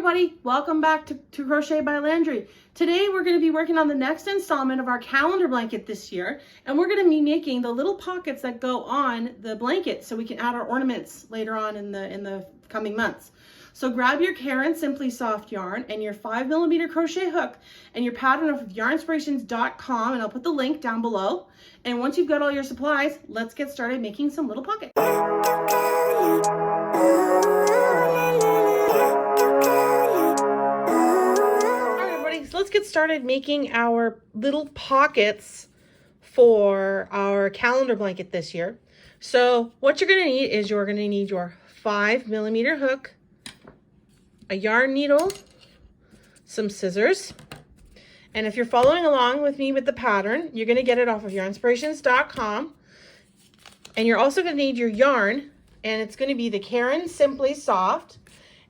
everybody, welcome back to Crochet by Landry. Today we're going to be working on the next installment of our calendar blanket this year, and we're going to be making the little pockets that go on the blanket so we can add our ornaments later on in the coming months. So grab your Caron Simply Soft yarn and your 5mm crochet hook and your pattern of yarnspirations.com, and I'll put the link down below. And once you've got all your supplies, let's get started making some little pockets. So let's get started making our little pockets for our calendar blanket this year. So what you're going to need is you're going to need your 5mm hook, a yarn needle, some scissors, and if you're following along with me with the pattern, you're going to get it off of yarnspirations.com, and you're also going to need your yarn, and it's going to be the Caron Simply Soft,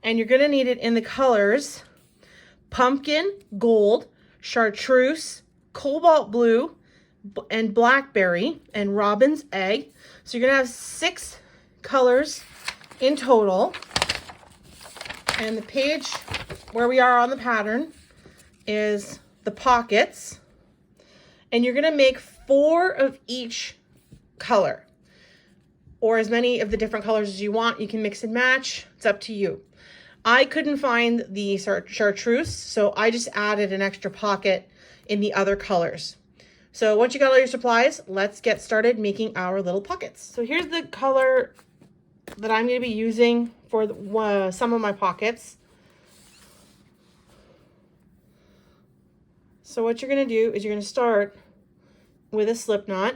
and you're going to need it in the colors pumpkin, gold, chartreuse, cobalt blue, and blackberry, and robin's egg. So you're gonna have 6 colors in total. And the page where we are on the pattern is the pockets. And you're gonna make 4 of each color, or as many of the different colors as you want. You can mix and match, it's up to you. I couldn't find the chartreuse, so I just added an extra pocket in the other colors. So once you got all your supplies, let's get started making our little pockets. So here's the color that I'm going to be using for some of my pockets. So what you're going to do is you're going to start with a slip knot.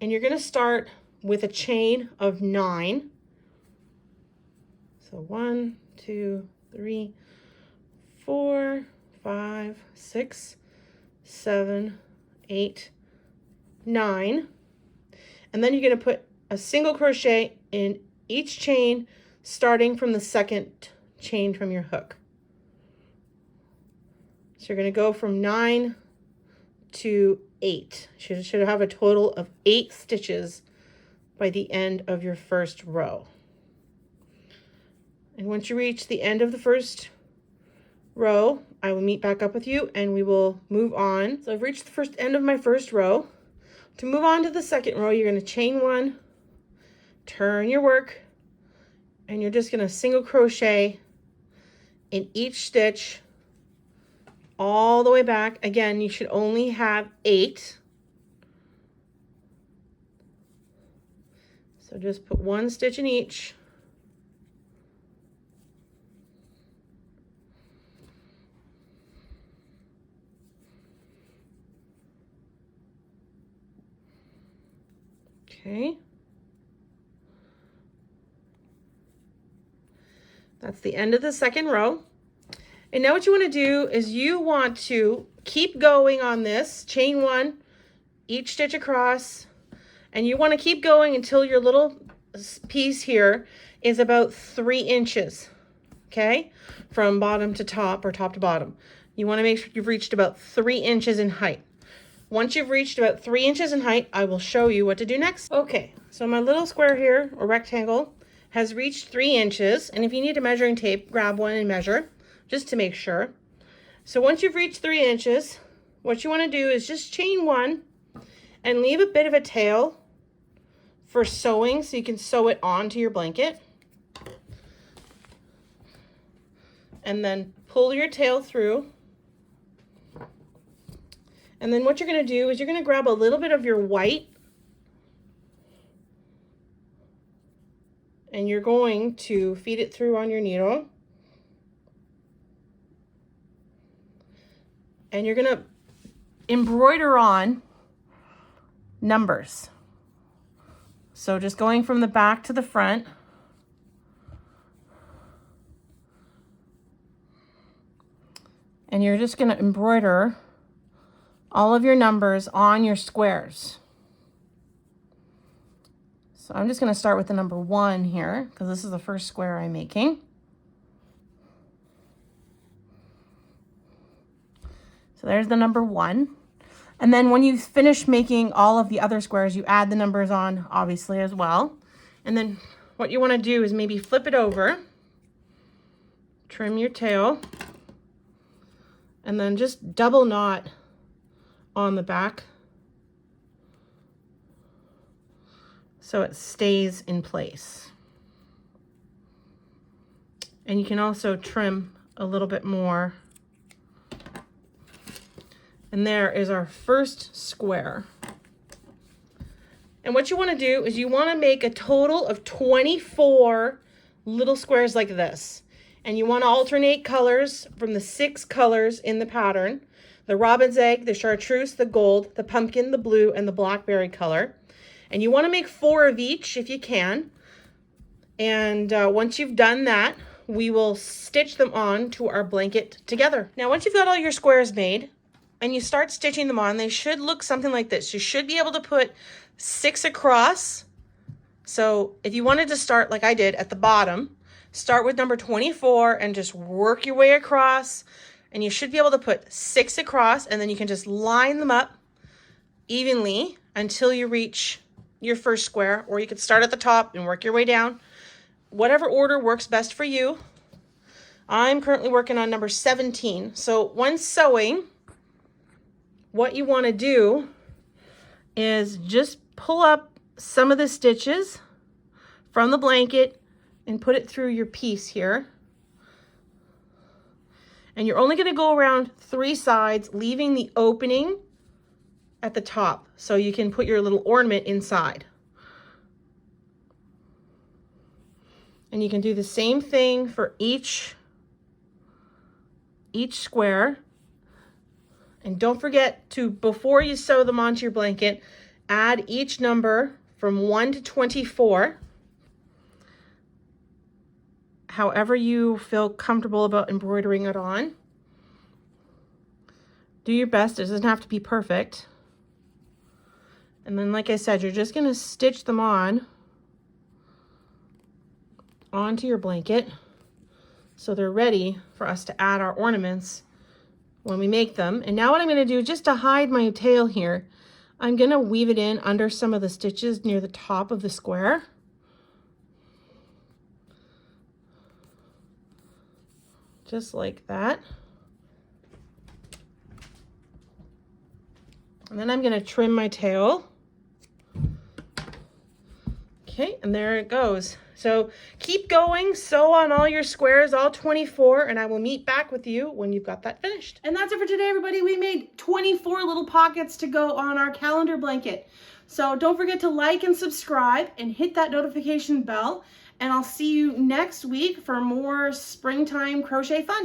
And you're going to start with a chain of 9. So 1, 2, 3, 4, 5, 6, 7, 8, 9. And then you're going to put a single crochet in each chain, starting from the second chain from your hook. So you're going to go from 9 to 8. Should have a total of 8 stitches by the end of your first row. And once you reach the end of the first row, I will meet back up with you and we will move on. So I've reached the end of my first row. To move on to the second row, you're going to chain 1, turn your work, and you're just going to single crochet in each stitch all the way back. Again, you should only have 8. So just put 1 stitch in each. Okay. That's the end of the second row. And now what you want to do is you want to keep going on this, chain 1, each stitch across, and you want to keep going until your little piece here is about 3 inches, okay? From bottom to top or top to bottom. You want to make sure you've reached about 3 inches in height. Once you've reached about 3 inches in height, I will show you what to do next. Okay, so my little square here, or rectangle, has reached 3 inches. And if you need a measuring tape, grab one and measure, just to make sure. So once you've reached 3 inches, what you want to do is just chain 1 and leave a bit of a tail for sewing, so you can sew it onto your blanket. And then pull your tail through. And then what you're going to do is you're going to grab a little bit of your white, and you're going to feed it through on your needle. And you're going to embroider on numbers. So just going from the back to the front. And you're just going to embroider all of your numbers on your squares. So I'm just going to start with the number 1 here, because this is the first square I'm making. So there's the number 1. And then when you finish making all of the other squares, you add the numbers on, obviously, as well. And then what you want to do is maybe flip it over, trim your tail, and then just double knot on the back so it stays in place. And you can also trim a little bit more. And there is our first square. And what you want to do is you want to make a total of 24 little squares like this. And you want to alternate colors from the 6 colors in the pattern: the robin's egg, the chartreuse, the gold, the pumpkin, the blue, and the blackberry color. And you want to make 4 of each if you can. And once you've done that, we will stitch them on to our blanket together. Now, once you've got all your squares made and you start stitching them on, they should look something like this. You should be able to put 6 across. So if you wanted to start like I did at the bottom, start with number 24 and just work your way across, and you should be able to put 6 across, and then you can just line them up evenly until you reach your first square, or you could start at the top and work your way down. Whatever order works best for you. I'm currently working on number 17. So when sewing, what you want to do is just pull up some of the stitches from the blanket and put it through your piece here. And you're only going to go around 3 sides, leaving the opening at the top so you can put your little ornament inside. And you can do the same thing for each square. And don't forget to, before you sew them onto your blanket, add each number from 1 to 24. However you feel comfortable about embroidering it on. Do your best. It doesn't have to be perfect. And then, like I said, you're just going to stitch them onto your blanket so they're ready for us to add our ornaments when we make them. And now what I'm going to do, just to hide my tail here, I'm going to weave it in under some of the stitches near the top of the square. Just like that. And then I'm going to trim my tail. Okay, and there it goes. So keep going, sew on all your squares, all 24, and I will meet back with you when you've got that finished. And that's it for today, everybody. We made 24 little pockets to go on our calendar blanket. So don't forget to like and subscribe and hit that notification bell. And I'll see you next week for more springtime crochet fun.